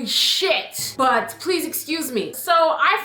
holy shit. But please excuse me. So I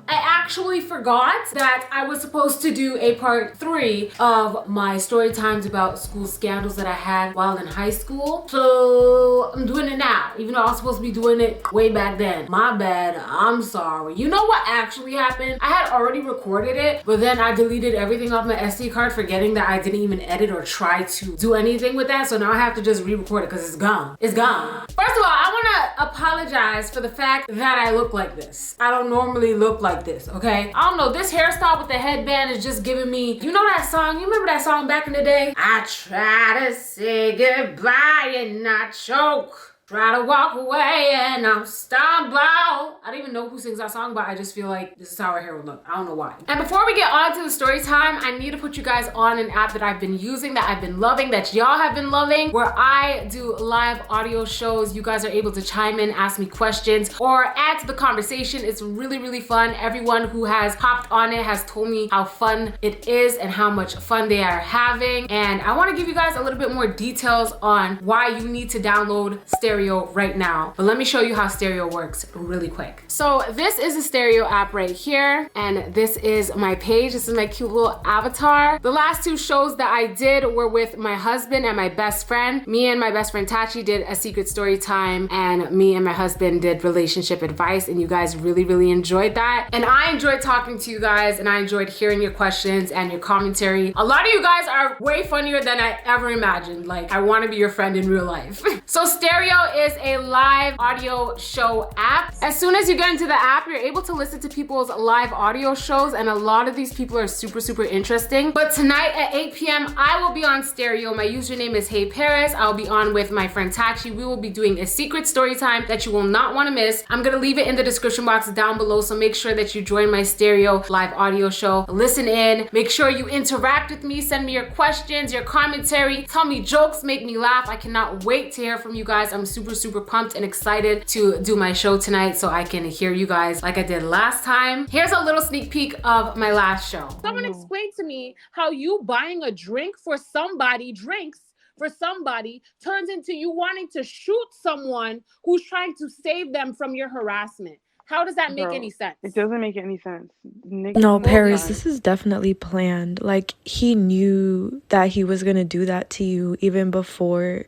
actually forgot that I was supposed to do a part 3 of my story times about school scandals that I had while in high school. So I'm doing it now, even though I was supposed to be doing it way back then. My bad, I'm sorry. You know what actually happened? I had already recorded it, but then I deleted everything off my SD card, forgetting that I didn't even edit or try to do anything with that. So now I have to just re-record it because it's gone. It's gone. First of all, I want to apologize for the fact that I look like this. I don't normally look like this, okay? I don't know, this hairstyle with the headband is just giving me, you know that song? You remember that song back in the day? I try to say goodbye and not choke. Try to walk away and I'm stumble. I don't even know who sings that song, but I just feel like this is how our hair would look. I don't know why. And before we get on to the story time, I need to put you guys on an app that I've been using, that I've been loving, that y'all have been loving, where I do live audio shows. You guys are able to chime in, ask me questions, or add to the conversation. It's really, really fun. Everyone who has hopped on it has told me how fun it is and how much fun they are having. And I want to give you guys a little bit more details on why you need to download Stereo right now, but let me show you how Stereo works really quick. So this is a Stereo app right here, and this is my page. This is my cute little avatar. The last 2 shows that I did were with my husband and my best friend. Me and my best friend Tachi did a secret story time, and me and my husband did relationship advice, and you guys really, really enjoyed that. And I enjoyed talking to you guys, and I enjoyed hearing your questions and your commentary. A lot of you guys are way funnier than I ever imagined. Like, I want to be your friend in real life. So Stereo is a live audio show app. As soon as you get into the app, you're able to listen to people's live audio shows, and a lot of these people are super, super interesting. But tonight at 8 p.m., I will be on Stereo. My username is HeyParis. I'll be on with my friend Tachi. We will be doing a secret story time that you will not want to miss. I'm gonna leave it in the description box down below, so make sure that you join my Stereo live audio show. Listen in, make sure you interact with me, send me your questions, your commentary, tell me jokes, make me laugh. I cannot wait to hear from you guys. I'm super, super pumped and excited to do my show tonight so I can hear you guys like I did last time. Here's a little sneak peek of my last show. Someone explain to me how you buying a drink for somebody, drinks for somebody, turns into you wanting to shoot someone who's trying to save them from your harassment. How does that make any sense? It doesn't make any sense. No, Paris, this is definitely planned. Like, he knew that he was gonna do that to you even before,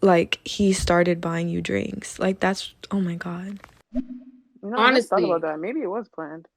like, he started buying you drinks. Like, that's, oh my God. Honestly, I thought about that. Maybe it was planned.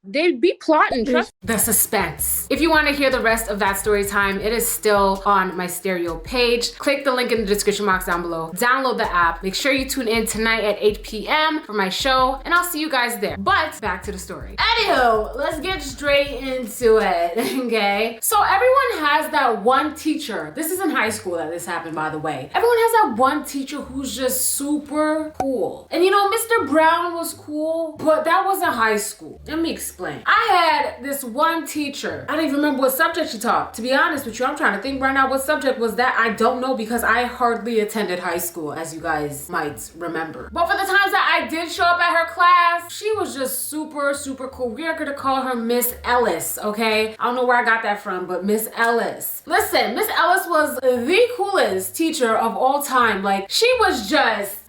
They'd be plotting, trust. The suspense. If you want to hear the rest of that story time, it is still on my Stereo page. Click the link in the description box down below. Download the app. Make sure you tune in tonight at 8 p.m. for my show, and I'll see you guys there. But back to the story. Anywho, let's get straight into it, okay? So everyone has that one teacher. This is in high school that this happened, by the way. Everyone has that one teacher who's just super cool. And you know, Mr. Brown was cool, but that wasn't high school. Let me explain. I had this one teacher. I don't even remember what subject she taught. To be honest with you, I'm trying to think right now what subject was that. I don't know, because I hardly attended high school, as you guys might remember. But for the times that I did show up at her class, she was just super, super cool. We are gonna call her Miss Ellis, okay? I don't know where I got that from, but Miss Ellis. Listen, Miss Ellis was the coolest teacher of all time. Like, she was just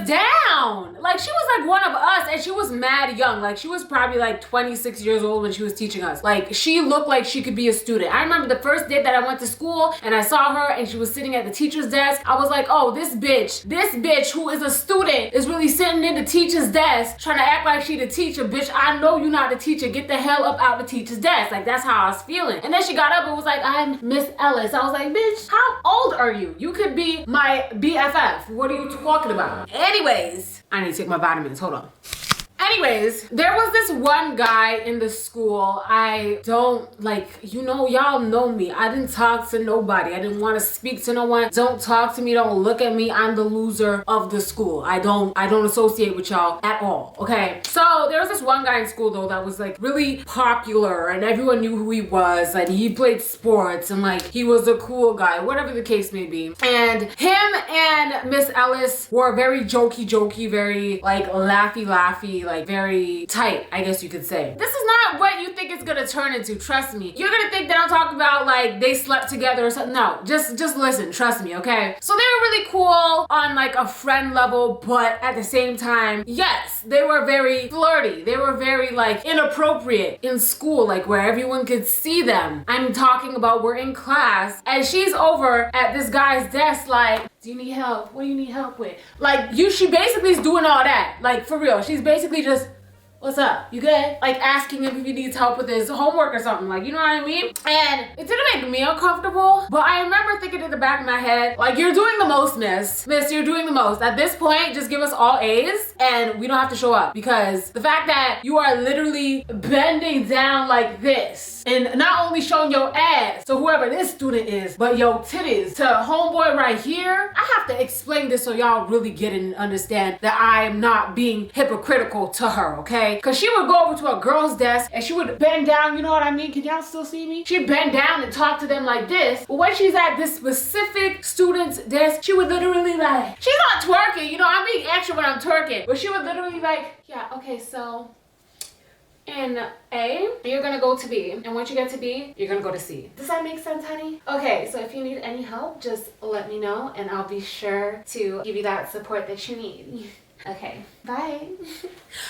down. Like, she was like one of us, and she was mad young. Like, she was probably like 26 years old when she was teaching us. Like, she looked like she could be a student. I remember the first day that I went to school and I saw her and she was sitting at the teacher's desk. I was like, oh, this bitch who is a student is really sitting in the teacher's desk trying to act like she the teacher. Bitch, I know you're not the teacher. Get the hell up out the teacher's desk. Like, that's how I was feeling. And then she got up and was like, I'm Miss Ellis. I was like, bitch, how old are you? You could be my BFF. What are you talking about? Anyways, I need to take my vitamins. Hold on. Anyways, there was this one guy in the school. I don't, like, you know, y'all know me. I didn't talk to nobody. I didn't want to speak to no one. Don't talk to me. Don't look at me. I'm the loser of the school. I don't associate with y'all at all, okay? So there was this one guy in school, though, that was like really popular and everyone knew who he was, and he played sports and like he was a cool guy, whatever the case may be. And him and Miss Ellis were very jokey, very like laughy, like very tight, I guess you could say. This is not what you think it's gonna turn into, trust me. You're gonna think that I'm talking about like they slept together or something. No, just listen, trust me, okay? So they were really cool on like a friend level, but at the same time, yes, they were very flirty. They were very like inappropriate in school, like where everyone could see them. I'm talking about we're in class and she's over at this guy's desk like, do you need help? What do you need help with? Like she basically is doing all that. Like for real, she's basically just, what's up? You good? Like asking him if he needs help with his homework or something, like, you know what I mean? And it didn't make me uncomfortable, but I remember thinking in the back of my head, like, you're doing the most, miss, you're doing the most. At this point, just give us all A's and we don't have to show up, because the fact that you are literally bending down like this and not only showing your ass to whoever this student is, but your titties to homeboy right here, I have to explain this so y'all really get it and understand that I am not being hypocritical to her, okay? Because she would go over to a girl's desk and she would bend down, you know what I mean? Can y'all still see me? She'd bend down and talk to them like this. But when she's at this specific student's desk, she would literally like, she's not twerking, you know, I'm being extra when I'm twerking, but she would literally like, yeah, okay, so in A, you're gonna go to B. And once you get to B, you're gonna go to C. Does that make sense, honey? Okay, so if you need any help, just let me know and I'll be sure to give you that support that you need. Okay, bye.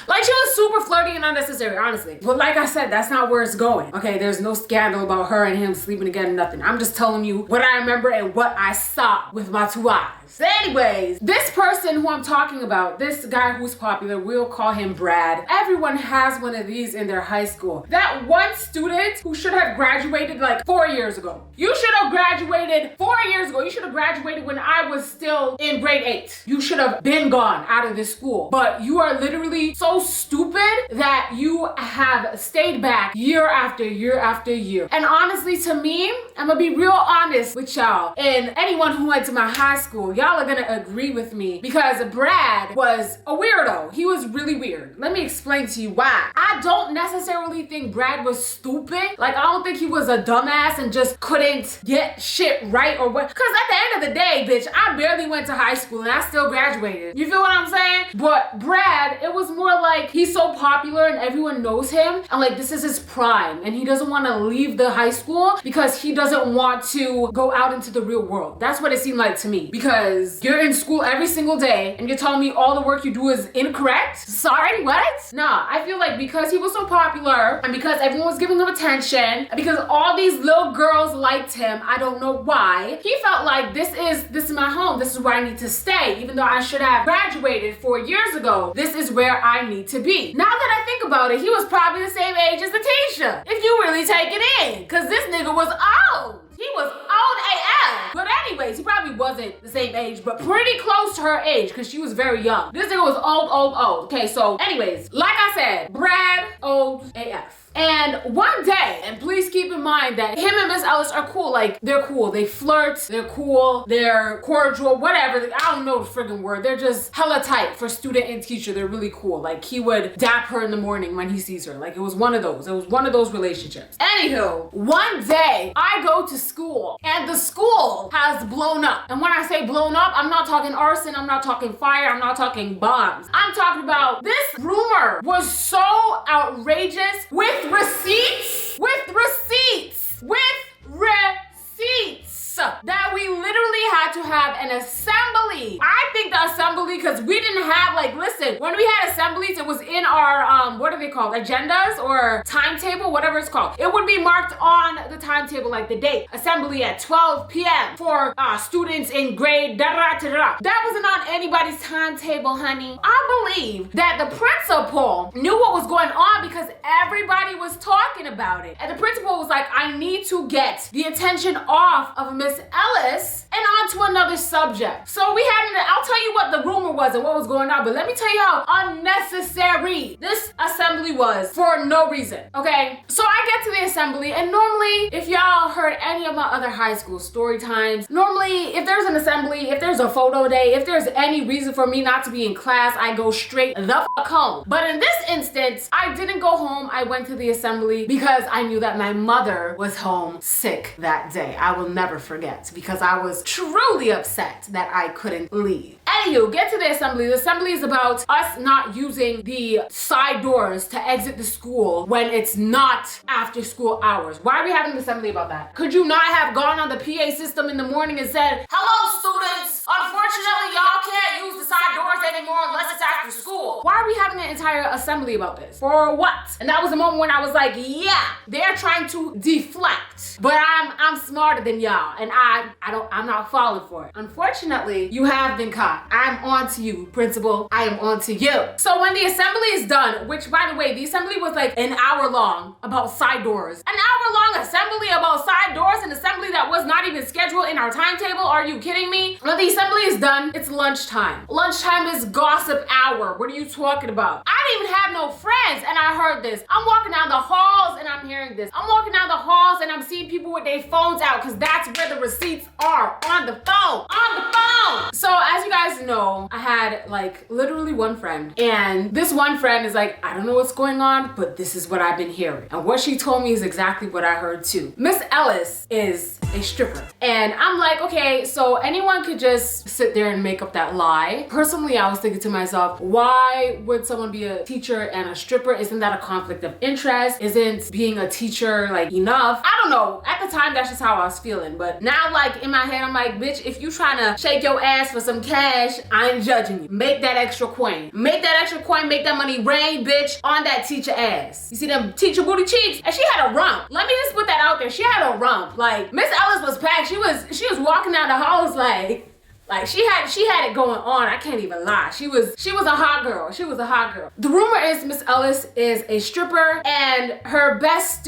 Like, she was super flirty and unnecessary, honestly. But like I said, that's not where it's going. Okay, there's no scandal about her and him sleeping together, nothing. I'm just telling you what I remember and what I saw with my 2 eyes. Anyways, this person who I'm talking about, this guy who's popular, we'll call him Brad. Everyone has one of these in their high school. That one student who should have graduated like 4 years ago. You should have graduated 4 years ago. You should have graduated when I was still in grade 8. You should have been gone out of this school. But you are literally so stupid that you have stayed back year after year after year. And honestly, to me, I'm gonna be real honest with y'all and anyone who went to my high school, y'all are gonna agree with me, because Brad was a weirdo. He was really weird. Let me explain to you why. I don't necessarily think Brad was stupid. Like, I don't think he was a dumbass and just couldn't get shit right or what. Because at the end of the day, bitch, I barely went to high school and I still graduated. You feel what I'm saying? But Brad, it was more like he's so popular and everyone knows him, and like this is his prime, and he doesn't want to leave the high school because he doesn't want to go out into the real world. That's what it seemed like to me, because you're in school every single day and you're telling me all the work you do is incorrect? Sorry, what? Nah, I feel like because he was so popular and because everyone was giving him attention and because all these little girls liked him, I don't know why, he felt like this is my home, this is where I need to stay, even though I should have graduated 4 years ago. This is where I need to be. Now that I think about it, he was probably the same age as the teacher, if you really take it in, because this nigga was old. He was old AF. But anyways, he probably wasn't the same age, but pretty close to her age, because she was very young. This nigga was old. Okay, so anyways, like I said, Brad, old AF. And one day, and please keep in mind that him and Miss Ellis are cool. Like, they're cool. They flirt. They're cool. They're cordial. Whatever. I don't know the friggin' word. They're just hella tight for student and teacher. They're really cool. Like, he would dap her in the morning when he sees her. Like, it was one of those. It was one of those relationships. Anywho, one day, I go to school, and the school has blown up. And when I say blown up, I'm not talking arson. I'm not talking fire. I'm not talking bombs. I'm talking about this rumor was so outrageous with receipts that we literally had to have an assembly. I think the assembly, because we didn't have, like, listen, when we had assemblies, it was in our, what are they called? Agendas or timetable, whatever it's called. It would be marked on the timetable, like the date. Assembly at 12 p.m. for students in grade da-da-da-da-da. That wasn't on anybody's timetable, honey. I believe that the principal knew what was going on because everybody was talking about it. And the principal was like, I need to get the attention off of Miss Ellis and onto another subject. So we had I'll tell you what the rumor was and what was going on, but let me tell you how unnecessary this assembly was for no reason, okay? So I get to the assembly, and normally, if y'all heard any of my other high school story times, normally if there's an assembly, if there's a photo day, if there's any reason for me not to be in class, I go straight the fuck home. But in this instance, I didn't go home. I went to the assembly because I knew that my mother was home sick that day. I will never forget, because I was truly upset that I couldn't leave. Anywho, get to the assembly. The assembly is about us not using the side doors to exit the school when it's not after school hours. Why are we having an assembly about that? Could you not have gone on the PA system in the morning and said, hello students, unfortunately y'all can't use the side doors anymore unless it's after school? Why are we having an entire assembly about this? For what? And that was the moment when I was like, yeah, they're trying to deflect, but I'm smarter than y'all, and I'm not falling for it. Unfortunately, you have been caught. I'm on to you, principal. I am on to you. So when the assembly is done, which by the way, the assembly was like an hour long about side doors. An hour long assembly about side doors, an assembly that was not even scheduled in our timetable. Are you kidding me? When the assembly is done, it's lunchtime. Lunchtime is gossip hour. What are you talking about? I didn't even have no friends and I heard this. I'm walking down the halls and I'm hearing this. I'm walking down the halls and I'm seeing people with their phones out because that's where the receipts are, on the phone, on the phone. So as you guys know, I had like literally one friend, and this one friend is like, I don't know what's going on, but this is what I've been hearing. And what she told me is exactly what I heard too. Miss Ellis is a stripper. And I'm like, okay, so anyone could just sit there and make up that lie. Personally, I was thinking to myself, why would someone be a teacher and a stripper? Isn't that a conflict of interest? Isn't being a teacher like enough? I don't know. At the time, that's just how I was feeling. But now, like in my head, I'm like, bitch, if you trying to shake your ass for some cash, I ain't judging you. Make that extra coin. Make that extra coin, make that money rain, bitch, on that teacher ass. You see them teacher booty cheeks? And she had a rump. Let me just put that out there. She had a rump. Like, Miss Ellis was packed. She was walking down the halls like she had it going on. I can't even lie. She was a hot girl. She was a hot girl. The rumor is Miss Ellis is a stripper, and her best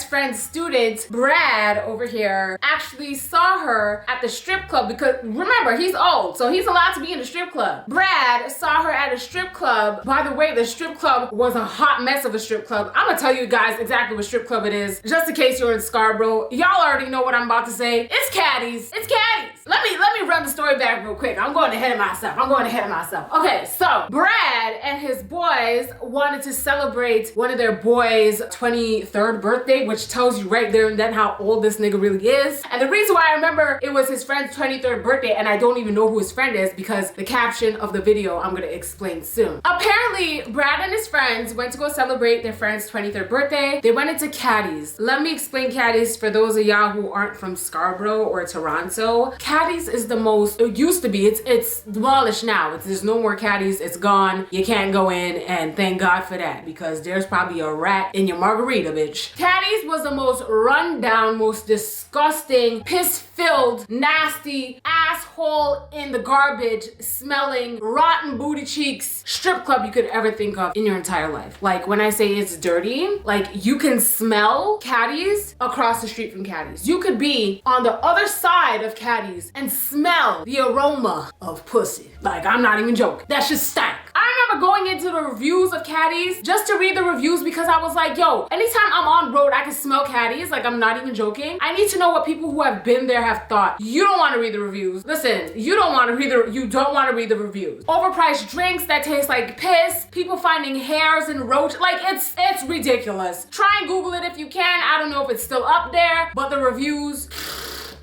friend's student, Brad over here, actually saw her at the strip club because remember, he's old, so he's allowed to be in the strip club. Brad saw her at a strip club. By the way, the strip club was a hot mess of a strip club. I'm gonna tell you guys exactly what strip club it is, just in case you're in Scarborough. Y'all already know what I'm about to say. It's Caddies. It's Caddies. Let me run the story back real quick. I'm going ahead of myself. Okay, so Brad and his boys wanted to celebrate one of their boys' 23rd birthday, which tells you right there and then how old this nigga really is. And the reason why I remember it was his friend's 23rd birthday and I don't even know who his friend is because the caption of the video I'm gonna explain soon. Apparently, Brad and his friends went to go celebrate their friend's 23rd birthday. They went into Caddies. Let me explain Caddies for those of y'all who aren't from Scarborough or Toronto. Caddies is the most, it used to be, it's demolished now. There's no more Caddies, it's gone. You can't go in, and thank God for that because there's probably a rat in your margarita, bitch. Caddies was the most rundown, most disgusting, piss-filled, nasty, asshole in the garbage, smelling, rotten booty cheeks strip club you could ever think of in your entire life. Like when I say it's dirty, like you can smell Caddies across the street from Caddies. You could be on the other side of Caddies and smell the aroma of pussy. Like, I'm not even joking. That shit stank. I remember going into the reviews of Caddies just to read the reviews because I was like, yo, anytime I'm on road, I can smell Caddies. Like, I'm not even joking. I need to know what people who have been there have thought. You don't want to read the reviews. Listen, you don't want to read the reviews. Overpriced drinks that taste like piss, people finding hairs and roach. Like, it's ridiculous. Try and Google it if you can. I don't know if it's still up there, but the reviews...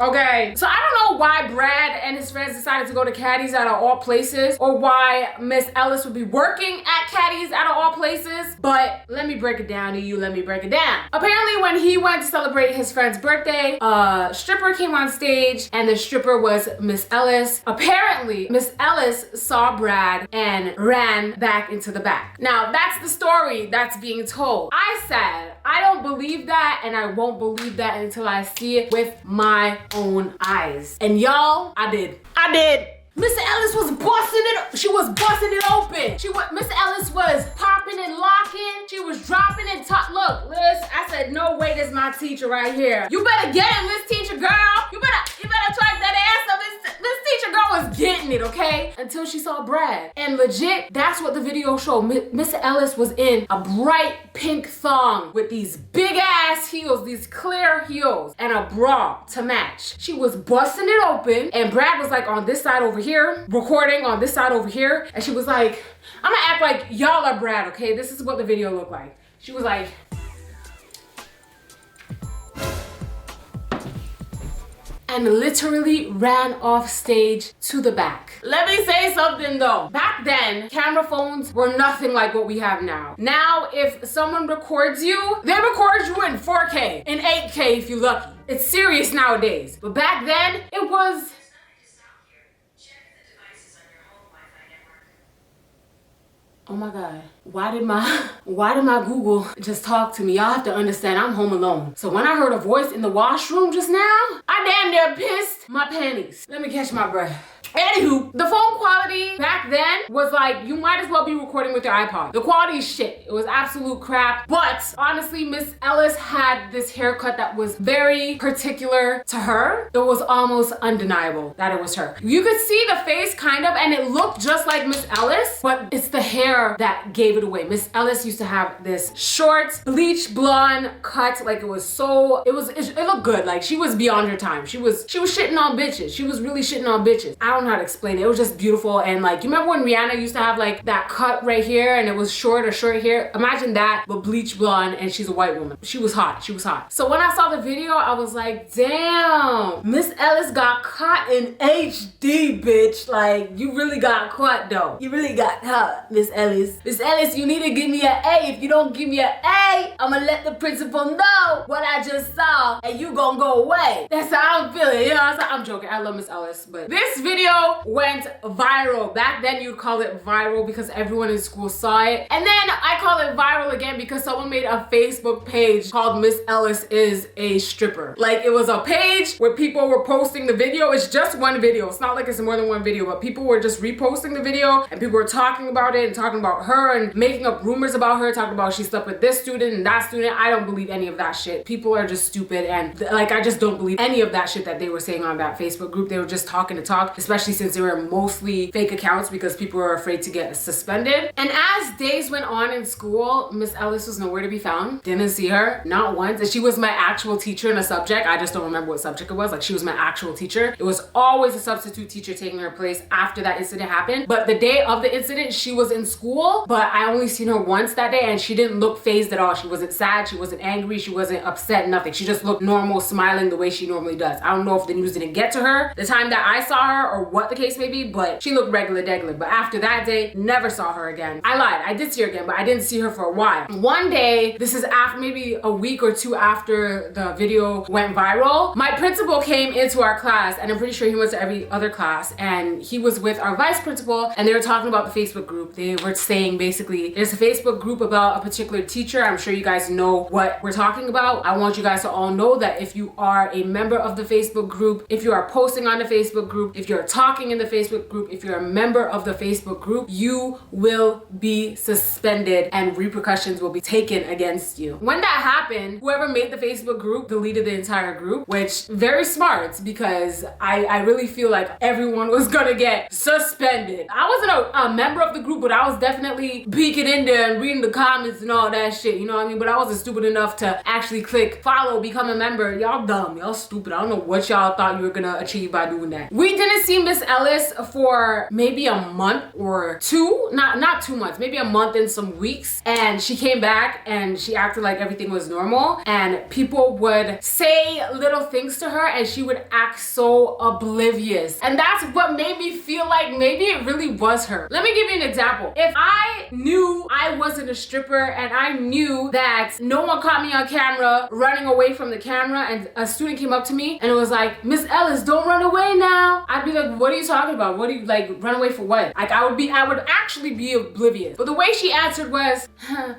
Okay, so I don't know why Brad and his friends decided to go to Caddies out of all places, or why Miss Ellis would be working at Caddies out of all places, but let me break it down to you, Apparently when he went to celebrate his friend's birthday, a stripper came on stage, and the stripper was Miss Ellis. Apparently, Miss Ellis saw Brad and ran back into the back. Now, that's the story that's being told. I said, I don't believe that, and I won't believe that until I see it with my own eyes. And y'all, I did. Miss Ellis was busting it. She was busting it open. Miss Ellis was popping and locking. She was dropping and look, Liz, I said, no way, this is my teacher right here. You better get him, this teacher girl. You better twerk that ass up. This teacher girl was getting it, okay? Until she saw Brad. And legit, that's what the video showed. Miss Ellis was in a bright pink thong with these big ass heels, these clear heels, and a bra to match. She was busting it open, and Brad was like on this side over here, recording on this side over here, and she was like, I'm gonna act like y'all are Brad, okay? This is what the video looked like. She was like, and literally ran off stage to the back. Let me say something though. Back then, camera phones were nothing like what we have now. Now, if someone records you, they record you in 4K, in 8K if you're lucky. It's serious nowadays. But back then, it was... Oh my God, why did my Google just talk to me? Y'all have to understand, I'm home alone. So when I heard a voice in the washroom just now, I damn near pissed my panties. Let me catch my breath. Anywho, the phone quality back then was like, you might as well be recording with your iPod. The quality is shit. It was absolute crap. But honestly, Miss Ellis had this haircut that was very particular to her. It was almost undeniable that it was her. You could see the face kind of, and it looked just like Miss Ellis, but it's the hair that gave it away. Miss Ellis used to have this short, bleach blonde cut. Like it looked good. Like she was beyond her time. She was shitting on bitches. She was really shitting on bitches. I don't know how to explain it. It was just beautiful. And like, you remember when Rihanna used to have like that cut right here and it was short hair? Imagine that, but bleach blonde, and she's a white woman. She was hot. She was hot. So when I saw the video, I was like, damn, Miss Ellis got caught in HD, bitch. Like, you really got caught though. You really got caught, Miss Ellis. Miss Ellis, you need to give me an A. If you don't give me an A, I'm gonna let the principal know what I just saw and you gonna go away. That's how I'm feeling, you know? I'm joking. I love Miss Ellis, but this video went viral. Back then you'd call it viral because everyone in school saw it. And then I call it viral again because someone made a Facebook page called Miss Ellis is a stripper. Like, it was a page where people were posting the video. It's just one video. It's not like it's more than one video, but people were just reposting the video and people were talking about it and talking about her and making up rumors about her, talking about she slept with this student and that student. I don't believe any of that shit. People are just stupid, and like, I just don't believe any of that shit that they were saying on that Facebook group. They were just talking to talk, especially since they were mostly fake accounts because people were afraid to get suspended. And as days went on in school, Miss Ellis was nowhere to be found. Didn't see her, not once. And she was my actual teacher in a subject. I just don't remember what subject it was. Like, she was my actual teacher. It was always a substitute teacher taking her place after that incident happened. But the day of the incident, she was in school, but I only seen her once that day, and she didn't look phased at all. She wasn't sad, she wasn't angry, she wasn't upset, nothing. She just looked normal, smiling the way she normally does. I don't know if the news didn't get to her the time that I saw her or what the case may be, but she looked regular. But after that day, never saw her again. I lied, I did see her again, but I didn't see her for a while. One day, this is after maybe a week or two after the video went viral, my principal came into our class, and I'm pretty sure he went to every other class, and he was with our vice principal, and they were talking about the Facebook group. They were saying basically, there's a Facebook group about a particular teacher. I'm sure you guys know what we're talking about. I want you guys to all know that if you are a member of the Facebook group, if you are posting on the Facebook group, if you're talking in the Facebook group, if you're a member of the Facebook group, you will be suspended and repercussions will be taken against you. When that happened, whoever made the Facebook group deleted the entire group, which very smart, because I really feel like everyone was gonna get suspended. I wasn't a member of the group, but I was definitely peeking in there and reading the comments and all that shit, you know what I mean? But I wasn't stupid enough to actually click follow, become a member. Y'all dumb, y'all stupid. I don't know what y'all thought you were gonna achieve by doing that. We didn't see Miss Ellis for maybe a month or two, not 2 months, maybe a month and some weeks, and she came back and she acted like everything was normal, and people would say little things to her and she would act so oblivious, and that's what made me feel like maybe it really was her. Let me give you an example. If I knew I wasn't a stripper and I knew that no one caught me on camera running away from the camera, and a student came up to me and it was like, Miss Ellis, don't run away now, I'd be like, what are you talking about? What do you, like, run away for what? Like, I would actually be oblivious. But the way she answered was,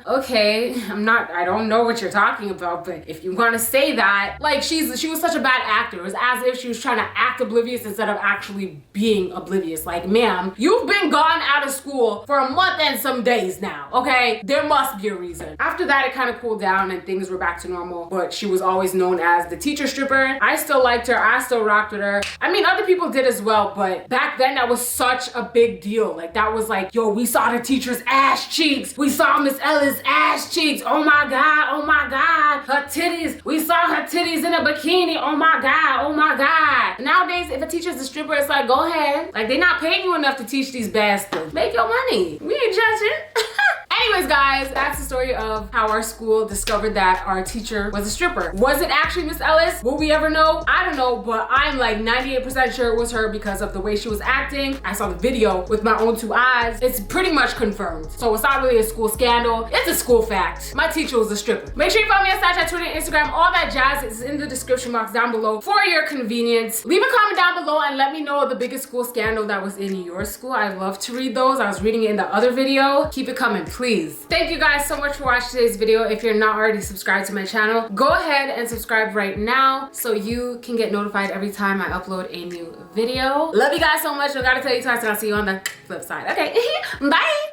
okay, I don't know what you're talking about, but if you want to say that, like, she was such a bad actor. It was as if she was trying to act oblivious instead of actually being oblivious. Like, ma'am, you've been gone out of school for a month and some days now, okay? There must be a reason. After that, it kind of cooled down and things were back to normal, but she was always known as the teacher stripper. I still liked her. I still rocked with her. I mean, other people did as well, but back then that was such a big deal. Like, that was like, yo, we saw the teacher's ass cheeks. We saw Miss Ellis' ass cheeks. Oh my God, oh my God. Her titties. We saw her titties in a bikini. Oh my God, oh my God. Nowadays, if a teacher's a stripper, it's like, go ahead. Like, they're not paying you enough to teach these bastards. Make your money. We ain't judging. Anyways, guys, that's the story of how our school discovered that our teacher was a stripper. Was it actually Miss Ellis? Will we ever know? I don't know, but I'm like 98% sure it was her because of the way she was acting. I saw the video with my own 2 eyes. It's pretty much confirmed. So it's not really a school scandal. It's a school fact. My teacher was a stripper. Make sure you follow me on Snapchat, Twitter, and Instagram. All that jazz is in the description box down below for your convenience. Leave a comment down below and let me know the biggest school scandal that was in your school. I love to read those. I was reading it in the other video. Keep it coming, please. Thank you guys so much for watching today's video. If you're not already subscribed to my channel, go ahead and subscribe right now so you can get notified every time I upload a new video. Love you guys so much. I gotta tell you twice, and I'll see you on the flip side. Okay, bye.